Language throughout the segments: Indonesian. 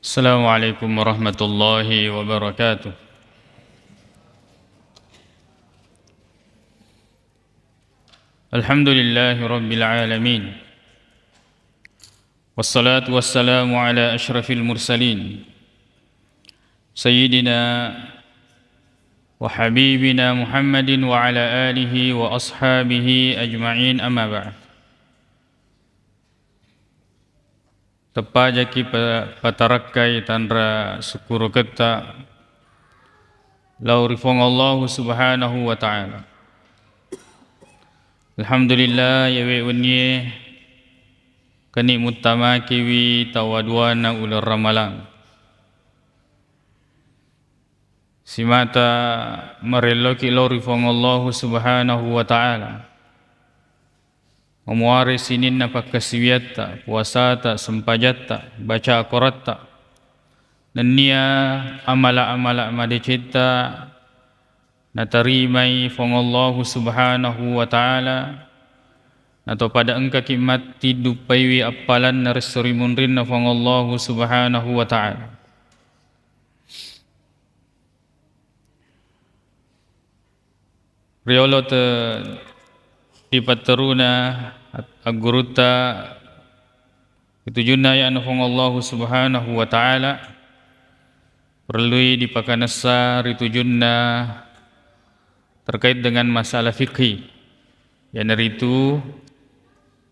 Assalamualaikum warahmatullahi wabarakatuh. Alhamdulillahi rabbil alamin. Wassalatu wassalamu ala ashrafil mursalin. Sayyidina wa habibina Muhammadin wa ala alihi wa ashabihi ajma'in, amma ba'd. Tepajaki patarakai tanra syukur kita laurifong Allah subhanahu wa ta'ala. Alhamdulillah yawe unye kani mutama kiwi tawadwana ular ramalang. Simata mareloki laurifong Allah subhanahu wa ta'ala. Memuari sinin na pakasiwiyata, puasata, sempajata, baca akorata. Dan niya amala-amala madicita natarimay fong Allah subhanahu wa ta'ala. Nato pada engka kimat tidupaywi apalan na resurimun rin na fong Allah subhanahu wa ta'ala. Riolo te dipateruna aguruta itujunna ya anfong Allah subhanahu wa ta'ala perlu dipakanasa ritujunna terkait dengan masalah fikih yang dari itu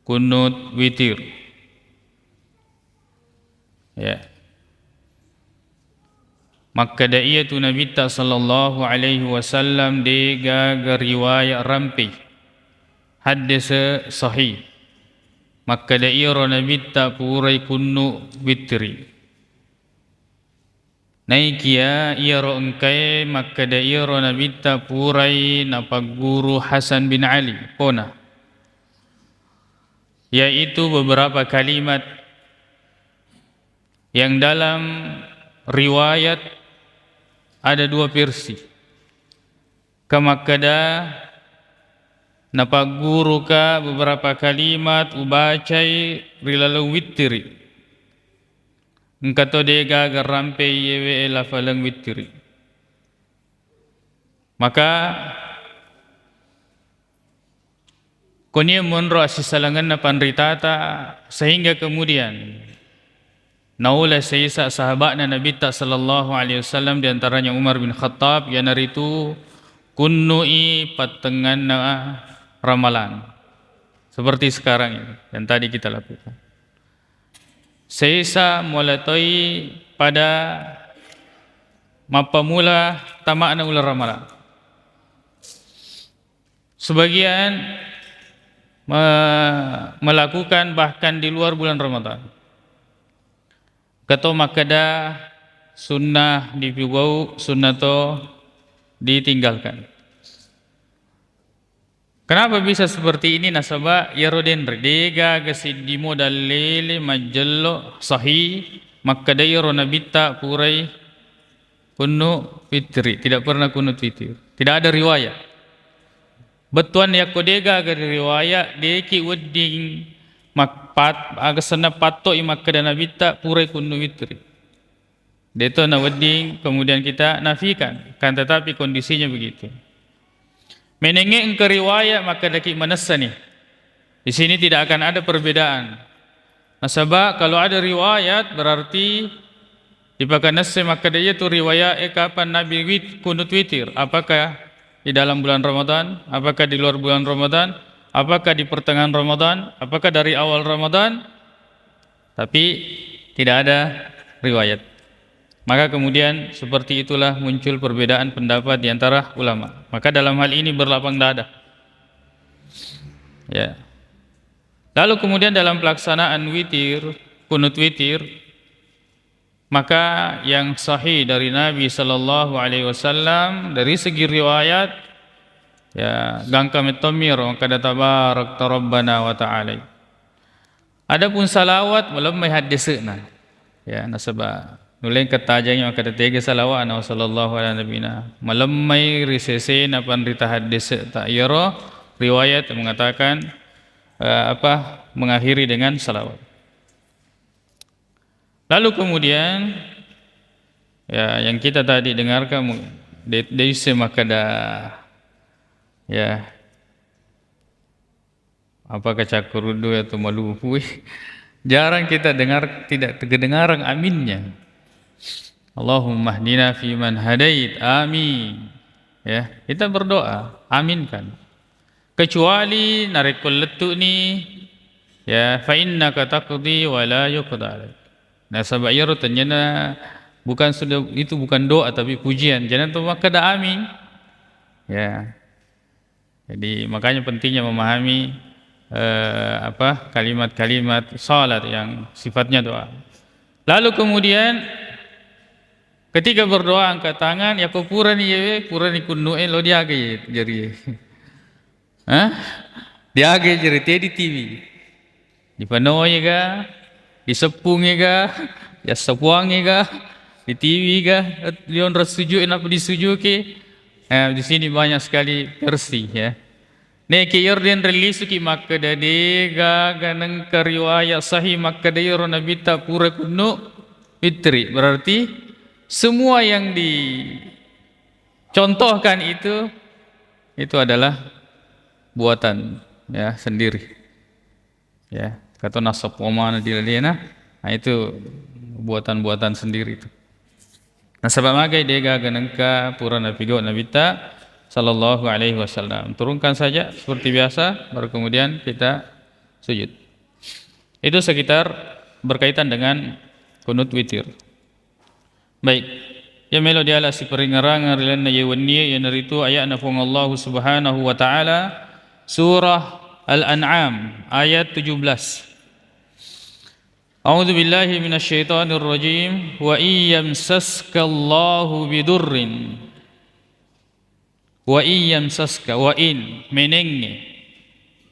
kunut witir ya. Maka da'iyatu Nabi sallallahu alaihi wasallam dega riwayat rampi hadis sahih. Maka dairo Nabi ta purai kunnu witri. Naikia iro engkai maka dairo Nabi ta purai napaguru Hasan bin Ali pona. Yaitu beberapa kalimat yang dalam riwayat ada dua versi. Kamakada napaguru ka beberapa kalimat ubacai rilalu witri. Engkato dega garampe yewe lafalang witri. Maka konia monro asisalangan na panritata sehingga kemudian naula seisa sahabat na Nabi sallallahu alaihi wasallam di antaranya Umar bin Khattab yang naritu kunnui patengan na ramalan seperti sekarang ini yang tadi kita lakukan. Seisa mulatoi pada mapamula tamakna ular ramalan. Sebagian melakukan bahkan di luar bulan Ramadan. Kato makada sunnah dipibau sunnato ditinggalkan. Kenapa bisa seperti ini? Nasaba yaroden dega gasidimo dalile majallo sahih makada yaro nabita purai kunu fitri, tidak pernah kunut fitir. Tidak ada riwayat. Betuan yakodega agar riwayat deki wedding makpat agasana patto imakada nabita purai kunu fitri. Deto na wedding kemudian kita nafikan, kan tetapi kondisinya begitu. Menenge engke riwayat maka daki manassa nih. Di sini tidak akan ada perbedaan. Nasaba kalau ada riwayat berarti dipakanassa maka dia itu riwayat kapan Nabi kunut witir. Apakah di dalam bulan Ramadan? Apakah di luar bulan Ramadan? Apakah di pertengahan Ramadan? Apakah dari awal Ramadan? Tapi tidak ada riwayat. Maka kemudian seperti itulah muncul perbedaan pendapat di antara ulama. Maka dalam hal ini berlapang dada. Ya. Lalu kemudian dalam pelaksanaan witir, kunut witir, maka yang sahih dari Nabi sallallahu alaihi wasallam dari segi riwayat ya gangka metomir kada tabarak rabbana wa ta'ala. Adapun salawat malam hadisna. Ya nasaba nuleng ketajangnya maka datege salawat na sallallahu alaihi nabina malamai risese na panrita hadis ta yaro riwayat mengatakan mengakhiri dengan salawat. Lalu kemudian ya yang kita tadi dengarkan dari semakada ya apakah cakurudu atau maluhu jarang kita dengar, tidak kedengaran aminnya. Allahumma hdina fi man hadait, amin. Ya, kita berdoa, aminkan. Kecuali narekul letu ni ya fa innaka taqdi wa la yuqda alaik. Nah sebab ia ternyata bukan sudah itu bukan doa tapi pujian. Jangan tu maka dah amin. Ya. Jadi makanya pentingnya memahami kalimat-kalimat salat yang sifatnya doa. Lalu kemudian ketika berdoa angkat tangan ya purani kunnu'e lo diage jari. Hah? Diage jari di TV. Di panoy ga, di sepung ga, di sepuang ga, di TV ga, lion rasujuin apa disujuki. Di sini banyak sekali versi ya. Neki Yordan release ki makka dade ga ganang riwayat sahih makka de yoro nabita pura kunnu fitri. Berarti semua yang dicontohkan itu adalah buatan ya sendiri. Ya, kata nasab omana dilaliana, nah itu buatan-buatan sendiri itu. Nah sebab magai dega ganangka pura nabigo nabita sallallahu alaihi wasallam. Turunkan saja seperti biasa baru kemudian kita sujud. Itu sekitar berkaitan dengan kunut witir. Baik. Ya melo diala si peringarangan rilana yewani yang itu ayat nafung Allah Subhanahu wa taala surah Al-An'am ayat 17. A'udzu billahi minasyaitonir rajim wa iyyamsaskallahu bidurrin wa iyyamsaska wa in menenge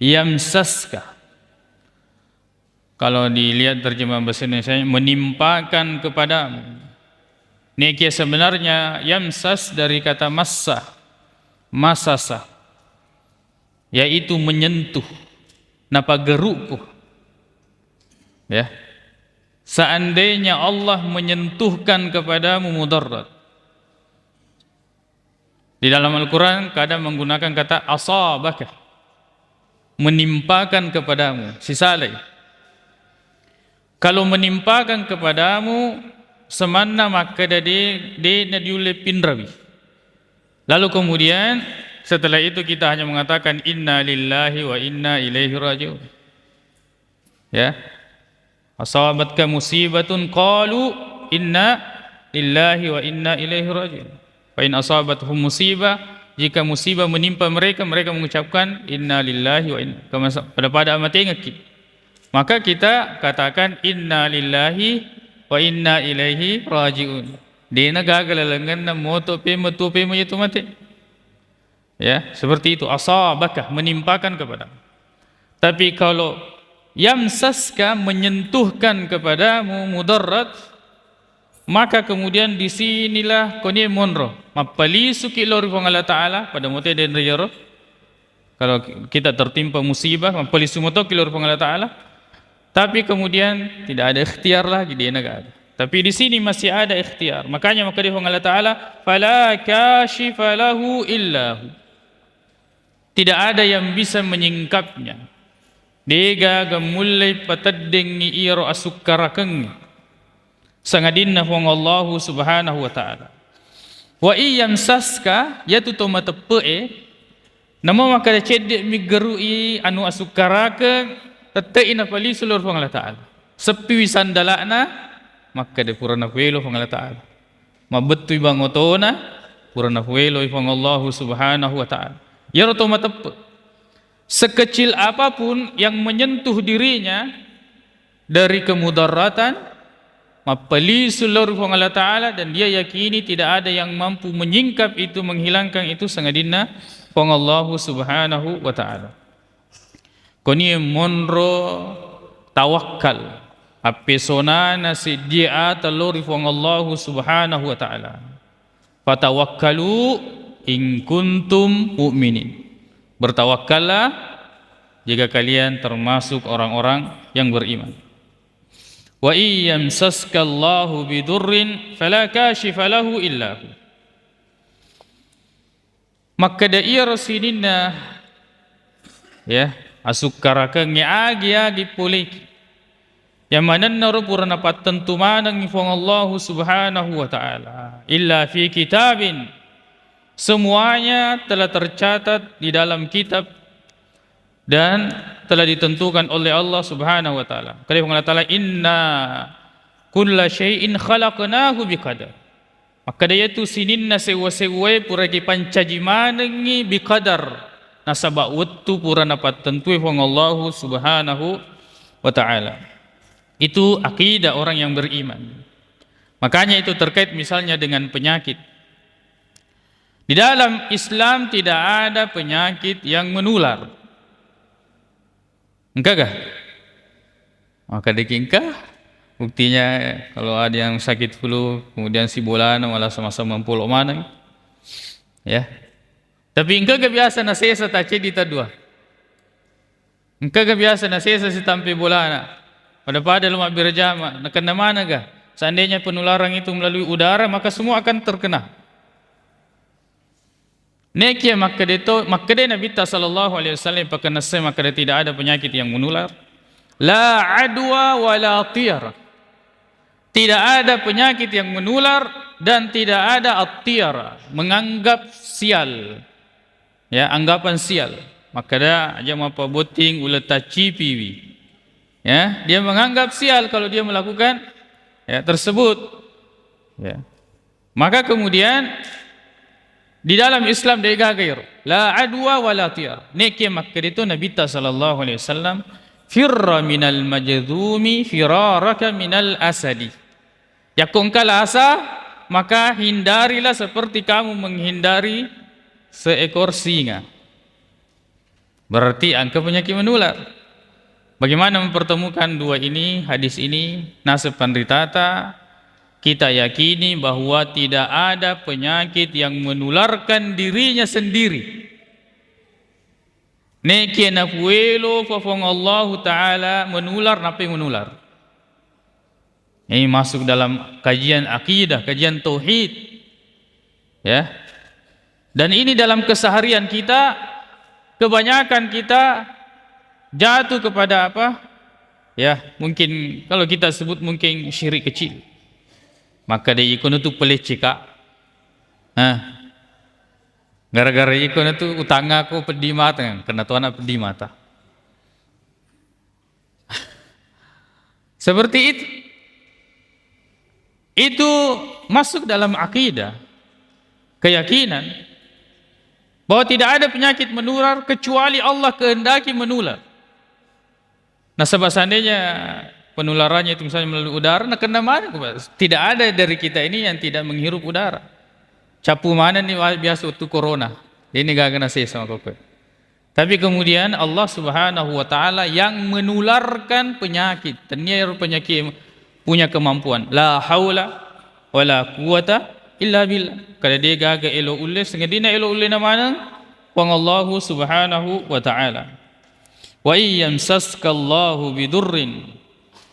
yamsaska. Kalau dilihat terjemahan bahasa Indonesia menimpakan kepadamu. Niki sebenarnya yamsas dari kata massa, masasa, yaitu menyentuh, napa geruku. Ya. Seandainya Allah menyentuhkan kepadamu mudarat. Di dalam Al-Quran kadang menggunakan kata asabaka, menimpakan kepadamu, sisalai. Kalau menimpakan kepadamu semana maka de nadiule pindrawi. Lalu kemudian setelah itu kita hanya mengatakan inna lillahi wa inna ilaihi raji'un. Ya. Asabatka musibatun qalu inna lillahi wa inna ilaihi raji'un. Fa in asabatuhum musibah, jika musibah menimpa mereka, mereka mengucapkan inna lillahi wa inna pada mati ngaki. Maka kita katakan inna lillahi wa inna ilaihi raji'un. Dena gagalalangan na moto pe itu mati. Ya, seperti itu asabakah menimpakan kepada. Tapi kalau yamsaska menyentuhkan kepadamu mudarat, maka kemudian di sinilah konie monro mapali suki lori Allah taala pada mote den riyoro. Kalau kita tertimpa musibah mapali sumoto ki lori Allah taala. Tapi kemudian tidak ada ikhtiar lagi di negara. Tapi di sini masih ada ikhtiar. Makanya maka di Allah taala fala kashifa lahu illa hu. Tidak ada yang bisa menyingkapnya. Dega gamulai pataddengi iro asukkarakeng. Sangadinna huang Allah Subhanahu wa taala. Wa iyamsaska yatu to matepe namo maka cedek migerui anu asukaraka teteina pali seluruh huang Allah taala. Sepi wisandalana maka de purana welo huang Allah taala. Mabettu bangotona purana welo huang Allah Subhanahu wa taala. Ya to matepe sekecil apapun yang menyentuh dirinya dari kemudaratan mapali seluruh Allah Ta'ala dan dia yakini tidak ada yang mampu menyingkap itu, menghilangkan itu sangadina pong Allah Subhanahu wa Ta'ala. Koni monro tawakal apesonana si dia telur pong Allah Subhanahu wa Ta'ala. Fatawakkalu in kuntum mu'minin. Bertawakkallah jika kalian termasuk orang-orang yang beriman. Wa iyamsaskallahu bidurrin fala kashifa lahu illa hu. Maka dair sinina ya asukkaraka ngiagi poliki yang mana naru purana patentu manang ifong Allah subhanahu wa ta'ala illa fi kitabin, semuanya telah tercatat di dalam kitab dan telah ditentukan oleh Allah subhanahu wa ta'ala. Kali Allah ta'ala inna kulla syai'in khalaqnahu biqadar. Maka dia tu sininna sewa-sewa puragi pancaji manangi biqadar nasaba wattu purana patentu ifong Allah subhanahu wa ta'ala. Itu akidah orang yang beriman. Makanya itu terkait misalnya dengan penyakit. Di dalam Islam tidak ada penyakit yang menular. Engkau? Maka dikingkah? Buktinya kalau ada yang sakit flu, kemudian si bola malah sama-sama mempolok mana. Ya. Tapi engkau biasa na sesa tace di tadua. Engkau biasa na sesa si tampi bola. Pada lemak berjama, nak kena mana kah? Seandainya penularan itu melalui udara, maka semua akan terkena. Nekia maka dia Nabi sallallahu alaihi wasallam pakai nasi maka dia tidak ada penyakit yang menular. La adwa wa la tiyara. Tidak ada penyakit yang menular dan tidak ada at-tiyara, menganggap sial. Ya, anggapan sial. Maka dia aja apa boting ulata cipiwi. Ya, dia menganggap sial kalau dia melakukan ya tersebut. Ya. Maka kemudian di dalam Islam dia gagair la adwa wala tiyar. Neki maka itu Nabi sallallahu alaihi wasallam firra minal majdhumi firaraka minal asadi. Ya kongkala asa maka hindarilah seperti kamu menghindari seekor singa. Berarti angka penyakit menular. Bagaimana mempertemukan dua ini, hadis ini, nasib pandritata, kita yakini bahwa tidak ada penyakit yang menularkan dirinya sendiri. Neki nafuelo fafong Allah Ta'ala menular, napi menular. Ini masuk dalam kajian akidah, kajian tauhid. Ya. Dan ini dalam keseharian kita, kebanyakan kita jatuh kepada apa? Ya, mungkin kalau kita sebut mungkin syirik kecil. Maka dia ikut itu peleceh kak. Gara-gara ikut itu utang aku pedih mata, kena tuan pedih mata. Seperti itu. Itu masuk dalam akidah, keyakinan bahwa tidak ada penyakit menular kecuali Allah kehendaki menular. Nah, sebab seandainya penularannya itu misalnya melalui udara, nah kena mana? Tidak ada dari kita ini yang tidak menghirup udara. Capu mana nih biasa waktu corona. Ini gak kena saya sama kau. Tapi kemudian Allah Subhanahu wa Ta'ala yang menularkan penyakit. Ternyata penyakit punya kemampuan. La haula wala quwata illa billah. Kalau dia gaga elo ulle, sengadina elo ulle na mana? Wang Allah Subhanahu wa Ta'ala. Wa iyamsaskallahu bidurrin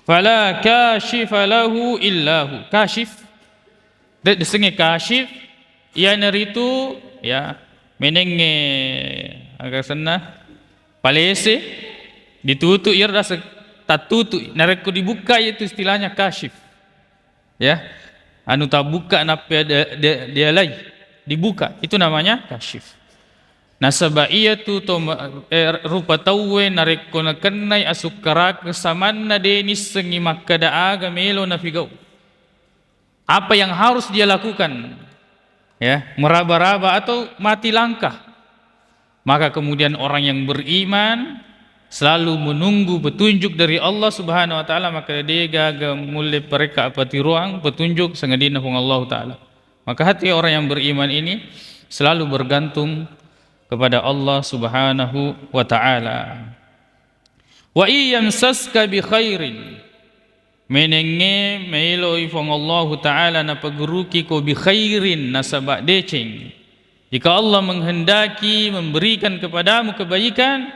fala kashifa lahu illahu. Kashif desenge kashif ia naritu ya menenge agar sana palese ditutup ia rasa tatutu nareku dibuka itu istilahnya kashif ya anu tabuka napa dia lagi dibuka itu namanya kashif. Nah sebab ia tu rupa tawe narek kona kenai asukara kesamanna denis sengi makada aga melo na figau. Apa yang harus dia lakukan? Ya, meraba-raba atau mati langkah. Maka kemudian orang yang beriman selalu menunggu petunjuk dari Allah Subhanahu wa Ta'ala, maka dia gaga mulai mereka apa ruang petunjuk sangadina hong Allah Ta'ala. Maka hati orang yang beriman ini selalu bergantung kepada Allah Subhanahu wa Ta'ala. Wa iyamsaska bi khairin menenge melo ifong Allah Ta'ala na paguruki ko bi khairin nasaba deceng. Jika Allah menghendaki memberikan kepadamu kebaikan,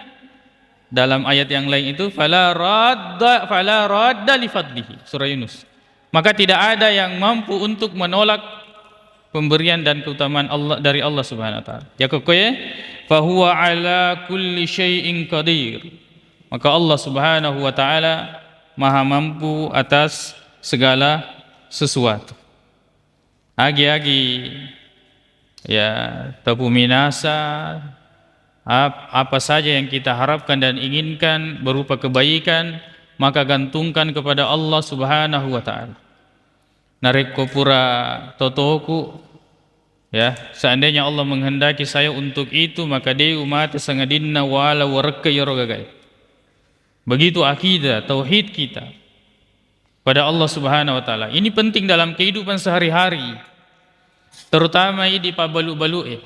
dalam ayat yang lain itu fala radda li fadlihi, surah Yunus. Maka tidak ada yang mampu untuk menolak pemberian dan keutamaan Allah dari Allah Subhanahu wa taala. Ya kokoye fa huwa ala kulli syai'in qadir. Maka Allah Subhanahu wa taala maha mampu atas segala sesuatu. Agi-agi ya tapu minasa, apa saja yang kita harapkan dan inginkan berupa kebaikan, maka gantungkan kepada Allah Subhanahu wa taala. Nareko pura totoku, ya, seandainya Allah menghendaki saya untuk itu, maka dia umat sangadinna wala warka yorogagai. Begitu akidah tauhid kita pada Allah Subhanahu wa taala. Ini penting dalam kehidupan sehari-hari, terutama di pabalu-balu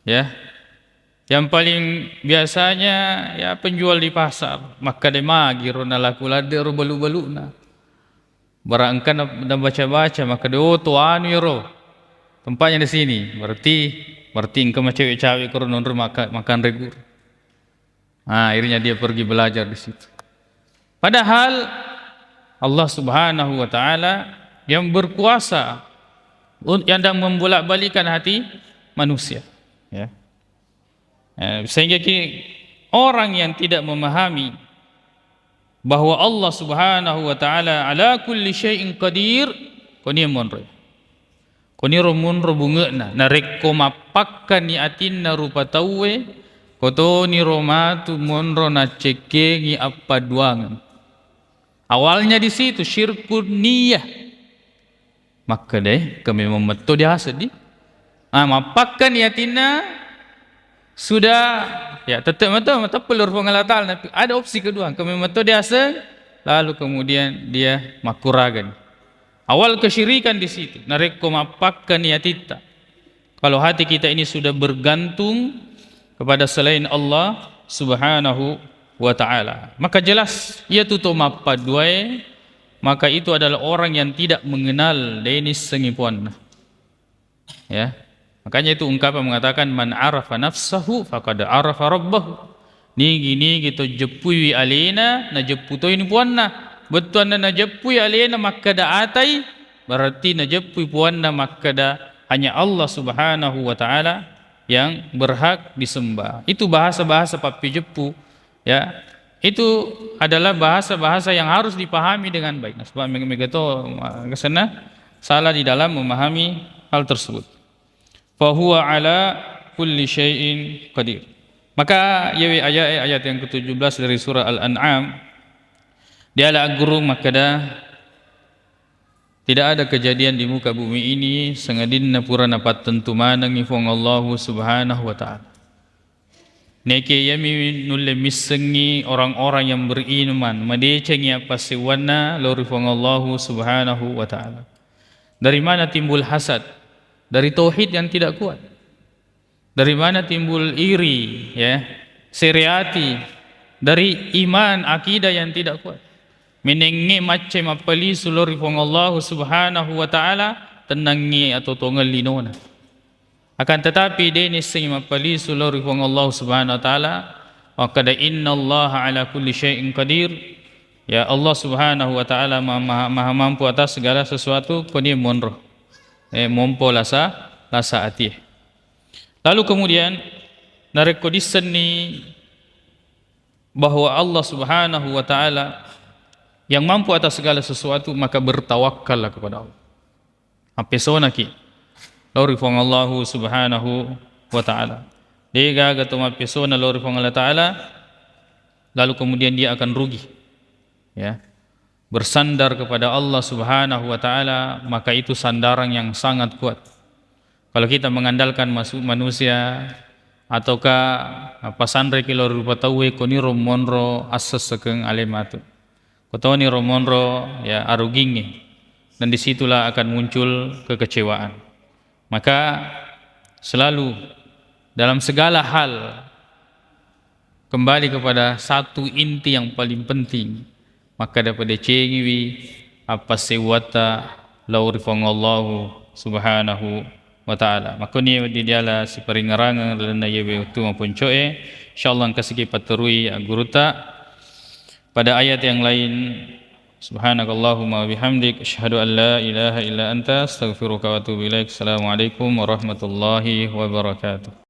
ya. Yang paling biasanya ya penjual di pasar, maka dia magi rona laku lade ro balu-baluna. Barangkan dan baca-baca maka dia tuanu yoro. Tempatnya di sini. Berarti engkau cewek-cewek koron makan regur. Akhirnya dia pergi belajar di situ. Padahal Allah Subhanahu wa taala yang berkuasa yang membolak-balikan hati manusia, ya. Sehingga orang yang tidak memahami bahwa Allah Subhanahu wa taala ala kulli syai'in qadir, koni monro bungeuna nareko mapakkan ni atinna rupa tauwe kotoni romatu monro na cekengi apa duangan. Awalnya di situ syirkun niyah, maka deh kami memeto dia sedih mapakkan ni atinna sudah ya tetap pelur pengalatal, tapi ada opsi kedua kami meto dia lalu kemudian dia makuragan. Awal kesyirikan di situ nareko mapakkan niatita. Kalau hati kita ini sudah bergantung kepada selain Allah Subhanahu wa taala, maka jelas ia tutup mapaduai, maka itu adalah orang yang tidak mengenal denis sengipuan, ya. Makanya itu ungkapan mengatakan man arafa nafsahu faqad arafa rabbahu. Nigi gitu jepui alena na jeputoin puanna. Betuan na jepui alena makada atai, berarti na jepui puanna makada hanya Allah Subhanahu wa taala yang berhak disembah. Itu bahasa-bahasa papi jepu, ya. Itu adalah bahasa-bahasa yang harus dipahami dengan baik. Nah, sebab megato kesana salah di dalam memahami hal tersebut. Fahuwa ala kulli syai'in qadir. Maka yawi ayat yang ke-17 dari surah Al-An'am, dia ala agurung makada tidak ada kejadian di muka bumi ini sengadinna pura napat tentu manang ifong Allah Subhanahu wa taala. Neke yami nulle misengi orang-orang yang beriman madecengi apa siwana lorifong Allah Subhanahu wa taala. Dari mana timbul hasad? Dari tauhid yang tidak kuat. Dari mana timbul iri, ya, seriati? Dari iman akidah yang tidak kuat. Menengi macam apali sulur ifong Allah Subhanahu wa taala tenangi atau tongal linona. Akan tetapi dene sing apali sulur ifong Allah Subhanahu wa taala wa qad inna Allah ala kulli syai'in qadir. Ya, Allah Subhanahu wa taala maha mampu atas segala sesuatu, koni monroh. Mompo lasa ati. Lalu kemudian narekodisen ni bahwa Allah Subhanahu wa taala yang mampu atas segala sesuatu, maka bertawakkallah kepada Allah. Apesona ki lauri fong Allah Subhanahu wa taala. Dia gato mapesona lauri fong Allah taala, lalu kemudian dia akan rugi. Ya. Bersandar kepada Allah Subhanahu wa taala, maka itu sandaran yang sangat kuat. Kalau kita mengandalkan manusia ataukah pasandre kilo rupa tawe koni romonro asas sekeng alematu. Kotoni romonro ya arugingi, dan disitulah akan muncul kekecewaan. Maka selalu dalam segala hal kembali kepada satu inti yang paling penting. Maka dapat dicengiwi apa sewata laurifong Allah Subhanahu wa taala. Makuni di diala si paringarang lana yewe utu maupun coe. Insyaallah kasih paterui guruta pada ayat yang lain. Subhanakallahumma wa bihamdik asyhadu an la ilaha illa anta astaghfiruka wa atubu ilaik. Assalamualaikum warahmatullahi wabarakatuh.